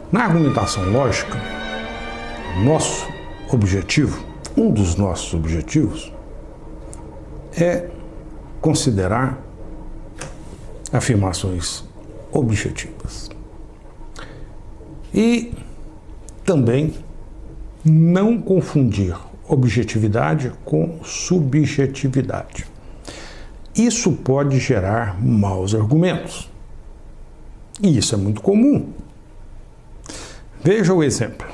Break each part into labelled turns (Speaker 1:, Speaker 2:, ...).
Speaker 1: Na argumentação lógica, nosso objetivo, um dos nossos objetivos, é considerar afirmações objetivas. E também não confundir objetividade com subjetividade. Isso pode gerar maus argumentos. E isso é muito comum. Veja o exemplo.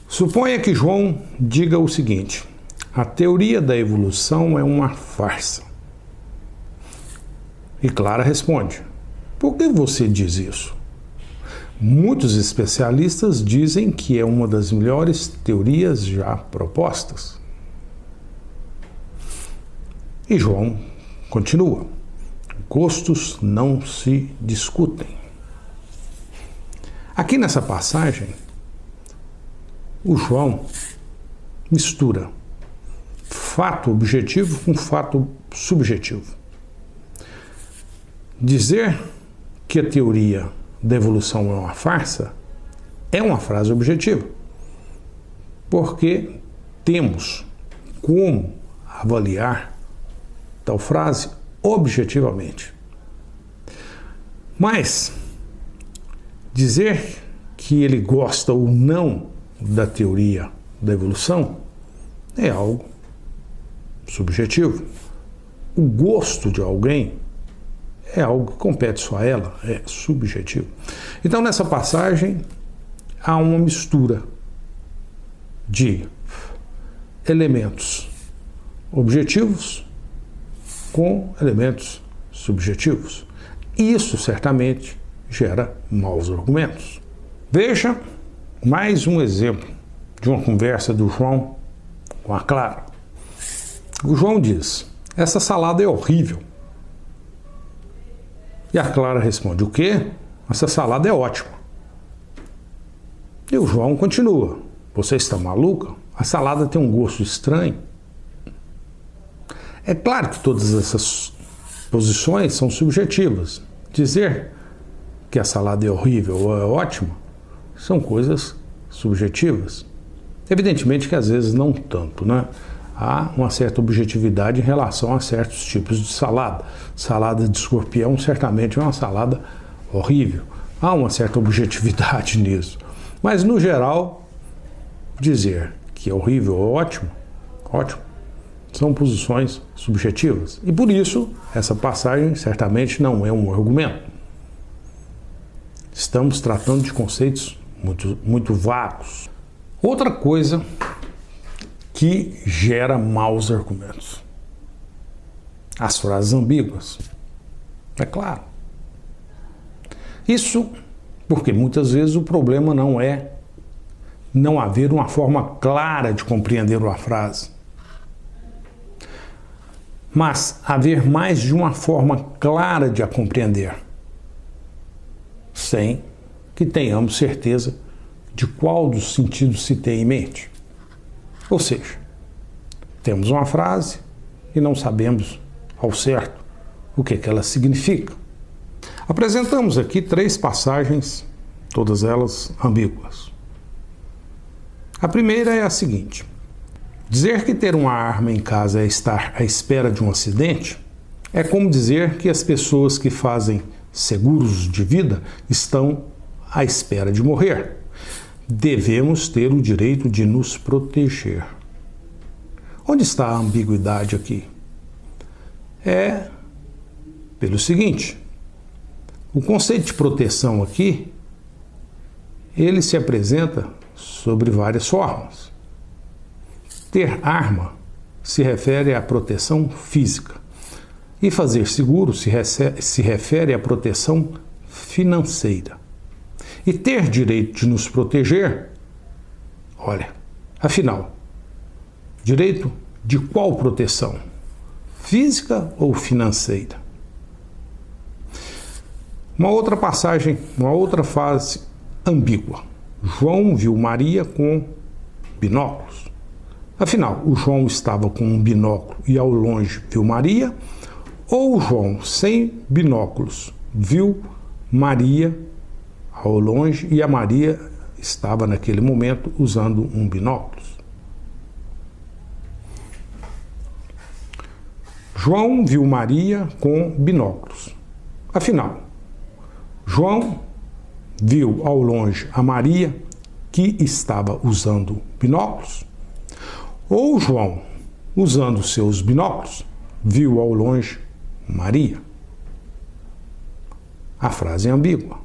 Speaker 1: Suponha que João diga o seguinte: a teoria da evolução é uma farsa. E Clara responde: por que você diz isso? Muitos especialistas dizem que é uma das melhores teorias já propostas. E João continua: gostos não se discutem. Aqui nessa passagem, o João mistura fato objetivo com fato subjetivo. Dizer que a teoria da evolução é uma farsa é uma frase objetiva, porque temos como avaliar tal frase objetivamente. Mas dizer que ele gosta ou não da teoria da evolução é algo subjetivo. O gosto de alguém é algo que compete só a ela, é subjetivo. Então, nessa passagem, há uma mistura de elementos objetivos com elementos subjetivos. Isso certamente gera maus argumentos. Veja mais um exemplo de uma conversa do João com a Clara. O João diz: essa salada é horrível. E a Clara responde: o quê? Essa salada é ótima. E o João continua: você está maluca? A salada tem um gosto estranho. É claro que todas essas posições são subjetivas. Dizer que a salada é horrível ou é ótima são coisas subjetivas. Evidentemente que às vezes não tanto, né? Há uma certa objetividade em relação a certos tipos de salada. Salada de escorpião certamente é uma salada horrível. Há uma certa objetividade nisso. Mas, no geral, dizer que é horrível ou ótimo, são posições subjetivas. E por isso, essa passagem certamente não é um argumento. Estamos tratando de conceitos muito vagos. Outra coisa que gera maus argumentos: as frases ambíguas. É claro. Isso porque muitas vezes o problema não é não haver uma forma clara de compreender uma frase, mas haver mais de uma forma clara de a compreender, sem que tenhamos certeza de qual dos sentidos se tem em mente. Ou seja, temos uma frase e não sabemos ao certo o que ela significa. Apresentamos aqui 3 passagens, todas elas ambíguas. A primeira é a seguinte: dizer que ter uma arma em casa é estar à espera de um acidente é como dizer que as pessoas que fazem seguros de vida estão à espera de morrer. Devemos ter o direito de nos proteger. Onde está a ambiguidade aqui? É pelo seguinte: o conceito de proteção aqui, ele se apresenta sobre várias formas. Ter arma se refere à proteção física e fazer seguro se refere à proteção financeira. E ter direito de nos proteger, olha, afinal, direito de qual proteção? Física ou financeira? Uma outra passagem, uma outra fase ambígua. João viu Maria com binóculos. Afinal, o João estava com um binóculo e ao longe viu Maria, ou o João sem binóculos viu Maria ao longe e a Maria estava naquele momento usando um binóculo. João viu Maria com binóculos. Afinal, João viu ao longe a Maria que estava usando binóculos? Ou João, usando seus binóculos, viu ao longe Maria? A frase é ambígua.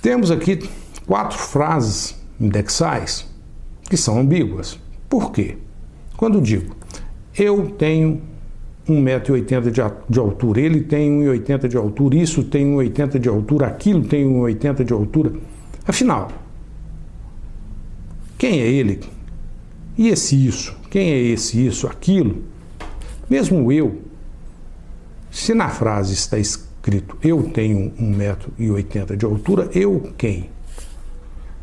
Speaker 1: Temos aqui 4 frases indexais que são ambíguas. Por quê? Quando digo, eu tenho 1,80 m de altura, ele tem 1,80 m de altura, isso tem 1,80 m de altura, aquilo tem 1,80 m de altura. Afinal, quem é ele? E esse isso? Quem é esse isso, aquilo? Mesmo eu, se na frase está escrito eu tenho 1,80 m de altura, eu quem?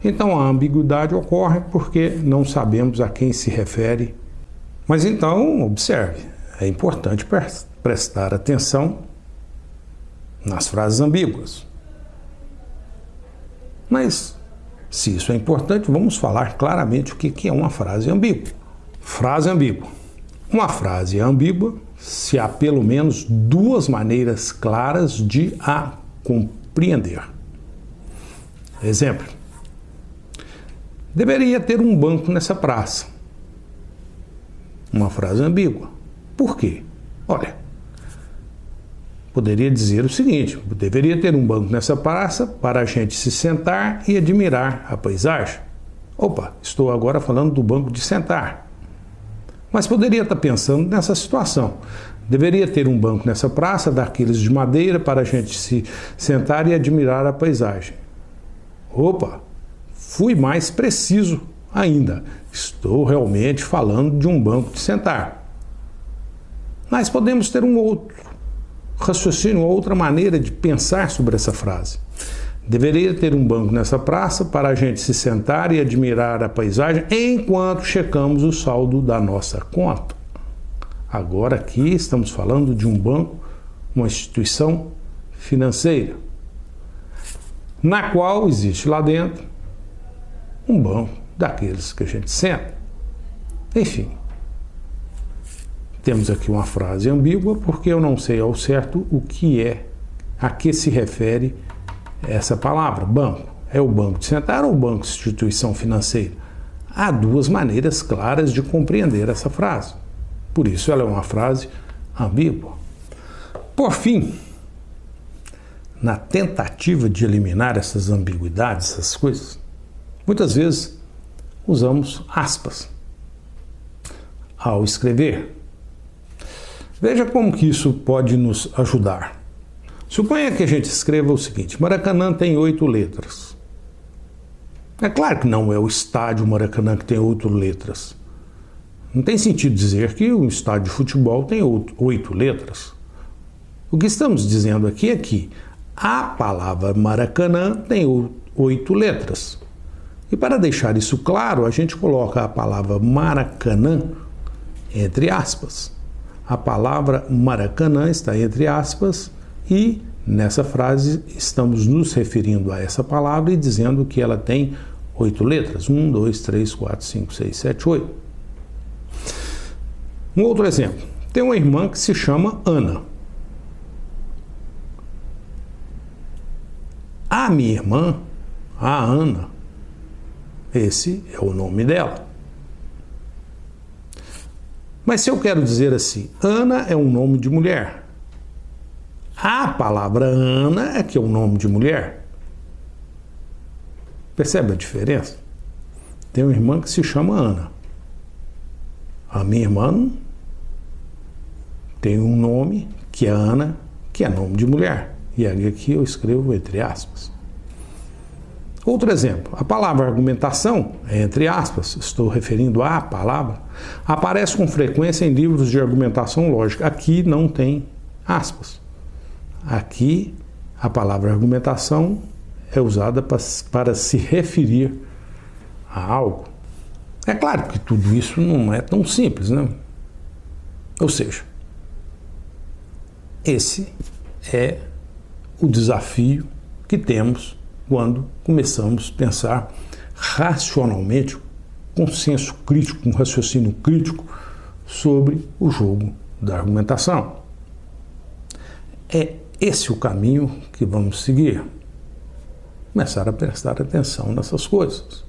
Speaker 1: Então a ambiguidade ocorre porque não sabemos a quem se refere. Mas então, observe, é importante prestar atenção nas frases ambíguas. Mas, se isso é importante, vamos falar claramente o que é uma frase ambígua. Frase ambígua. Uma frase é ambígua se há pelo menos 2 maneiras claras de a compreender. Exemplo. Deveria ter um banco nessa praça. Uma frase ambígua. Por quê? Olha, poderia dizer o seguinte: deveria ter um banco nessa praça para a gente se sentar e admirar a paisagem. Opa, estou agora falando do banco de sentar. Mas poderia estar pensando nessa situação. Deveria ter um banco nessa praça, daqueles de madeira, para a gente se sentar e admirar a paisagem. Opa, fui mais preciso ainda. Estou realmente falando de um banco de sentar. Mas podemos ter um outro raciocínio, uma outra maneira de pensar sobre essa frase. Deveria ter um banco nessa praça para a gente se sentar e admirar a paisagem enquanto checamos o saldo da nossa conta. Agora aqui estamos falando de um banco, uma instituição financeira, na qual existe lá dentro um banco daqueles que a gente senta. Enfim, temos aqui uma frase ambígua porque eu não sei ao certo o que é, a que se refere essa palavra, banco. É o banco de sentar ou o banco de instituição financeira? Há 2 maneiras claras de compreender essa frase. Por isso ela é uma frase ambígua. Por fim, na tentativa de eliminar essas ambiguidades, essas coisas, muitas vezes usamos aspas ao escrever. Veja como que isso pode nos ajudar. Suponha que a gente escreva o seguinte: Maracanã tem 8 letras. É claro que não é o estádio Maracanã que tem 8 letras. Não tem sentido dizer que o estádio de futebol tem 8 letras. O que estamos dizendo aqui é que a palavra Maracanã tem 8 letras. E para deixar isso claro, a gente coloca a palavra Maracanã entre aspas. A palavra Maracanã está entre aspas e nessa frase estamos nos referindo a essa palavra e dizendo que ela tem 8 letras. 1, 2, 3, 4, 5, 6, 7, 8. Um outro exemplo. Tem uma irmã que se chama Ana. A minha irmã, a Ana, esse é o nome dela. Mas se eu quero dizer assim, Ana é um nome de mulher. A palavra Ana é que é um nome de mulher. Percebe a diferença? Tem uma irmã que se chama Ana. A minha irmã tem um nome que é Ana, que é nome de mulher. E aqui eu escrevo entre aspas. Outro exemplo, a palavra argumentação, entre aspas, estou referindo à palavra, aparece com frequência em livros de argumentação lógica. Aqui não tem aspas. Aqui a palavra argumentação é usada para se referir a algo. É claro que tudo isso não é tão simples, né? Ou seja, esse é o desafio que temos quando começamos a pensar racionalmente, com senso crítico, com raciocínio crítico sobre o jogo da argumentação. É esse o caminho que vamos seguir. Começar a prestar atenção nessas coisas.